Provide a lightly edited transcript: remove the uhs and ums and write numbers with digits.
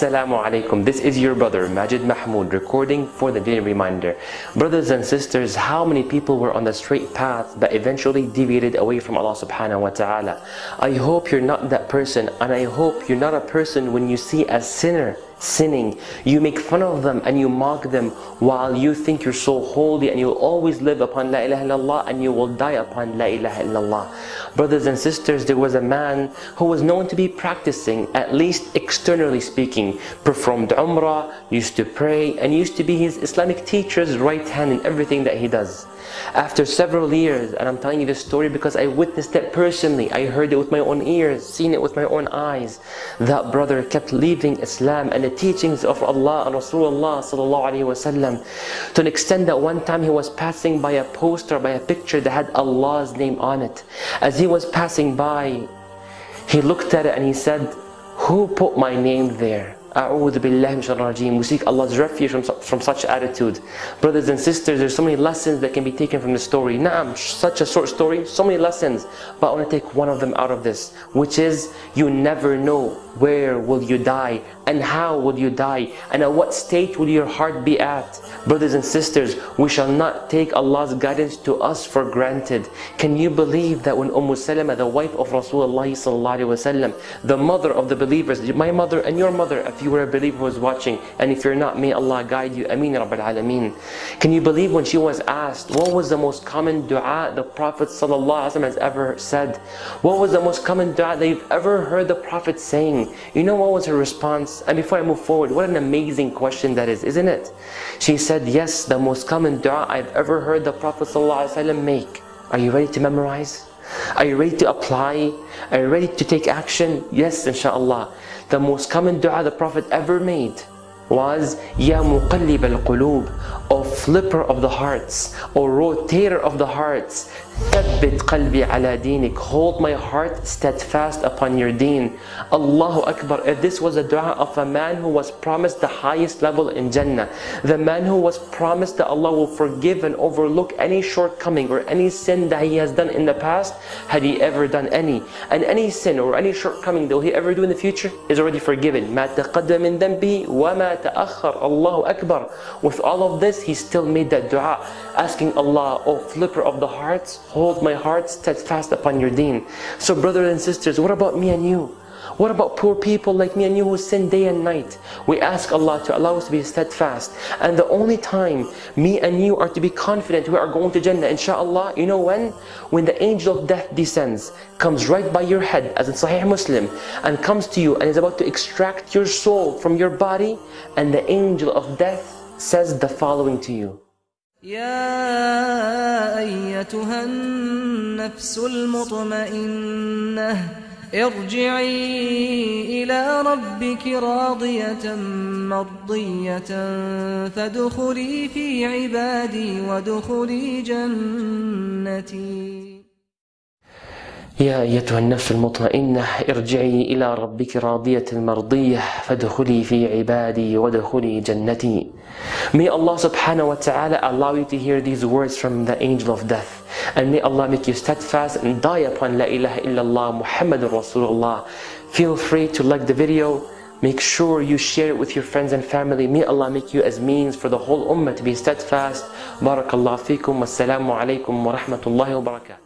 Assalamu alaikum. This is your brother Majid Mahmoud recording for the daily reminder. Brothers and sisters, how many people were on the straight path but eventually deviated away from Allah subhanahu wa ta'ala? I hope you're not that person, and I hope you're not a person when you see a sinner sinning, you make fun of them and you mock them while you think you're so holy and you'll always live upon La ilaha illallah and you will die upon La ilaha illallah. Brothers and sisters, there was a man who was known to be practicing, at least externally speaking, performed Umrah, used to pray, and used to be his Islamic teacher's right hand in everything that he does. After several years, and I'm telling you this story because I witnessed it personally, I heard it with my own ears, seen it with my own eyes, that brother kept leaving Islam and the teachings of Allah and Rasulullah sallallahu alaihi wasallam, to an extent that one time he was passing by a poster, by a picture that had Allah's name on it. As he was passing by, he looked at it and he said, "Who put my name there? A'udhu billahi minash shaitanir rajeem." We seek Allah's refuge from such attitude. Brothers and sisters, there's so many lessons that can be taken from the story. Naam, such a short story, so many lessons. But I want to take one of them out of this, which is, you never know where will you die and how will you die and at what state will your heart be at. Brothers and sisters, we shall not take Allah's guidance to us for granted. Can you believe that when Salama, the wife of Rasulullah sallallahu alaihi wasallam, the mother of the believers, my mother and your mother, if you were a believer who was watching, and if you're not, may Allah guide you, Ameen Rabbil Alameen. Can you believe when she was asked what was the most common dua the Prophet sallallahu alaihi wasallam has ever said? What was the most common dua that you've ever heard the Prophet saying? You know what was her response? And before I move forward, what an amazing question that is, isn't it? She said, yes, the most common dua I've ever heard the Prophet ﷺ make. Are you ready to memorize? Are you ready to apply? Are you ready to take action? Yes, inshallah. The most common dua the Prophet ever made was, Ya Maqlib al-Qulub, O flipper of the hearts, O rotator of the hearts, Thabbit Qalbi ala Dinik, hold my heart steadfast upon your deen. Allahu Akbar. If this was a dua of a man who was promised the highest level in Jannah, the man who was promised that Allah will forgive and overlook any shortcoming or any sin that he has done in the past, had he ever done any, and any sin or any shortcoming that he ever do in the future is already forgiven. Ma taqaddama min dhanbi wa ma ta'akhkhar. Allahu Akbar. With all of this, he still made that dua, asking Allah, O flipper of the hearts, hold my heart steadfast upon your deen. So brothers and sisters, what about me and you? What about poor people like me and you who sin day and night? We ask Allah to allow us to be steadfast. And the only time me and you are to be confident we are going to Jannah, inshallah, you know when? When the angel of death descends, comes right by your head, as in Sahih Muslim, and comes to you and is about to extract your soul from your body, and the angel of death says the following to you. يا أيتها النفس المطمئنة ارجعي إلى ربك راضية مرضية فادخلي في عبادي وادخلي جنتي. يا أيتها النفس المطمئنة ارجعي إلى ربك راضية مرضية فادخلي في عبادي وادخلي جنتي. May Allah subhanahu wa ta'ala allow you to hear these words from the angel of death, and may Allah make you steadfast and die upon La ilaha illallah Muhammadur Rasulullah. Feel free to like the video. Make sure you share it with your friends and family. May Allah make you as means for the whole ummah to be steadfast. Barakallahu feekum. Wassalamu alaikum wa rahmatullahi wa barakatuh.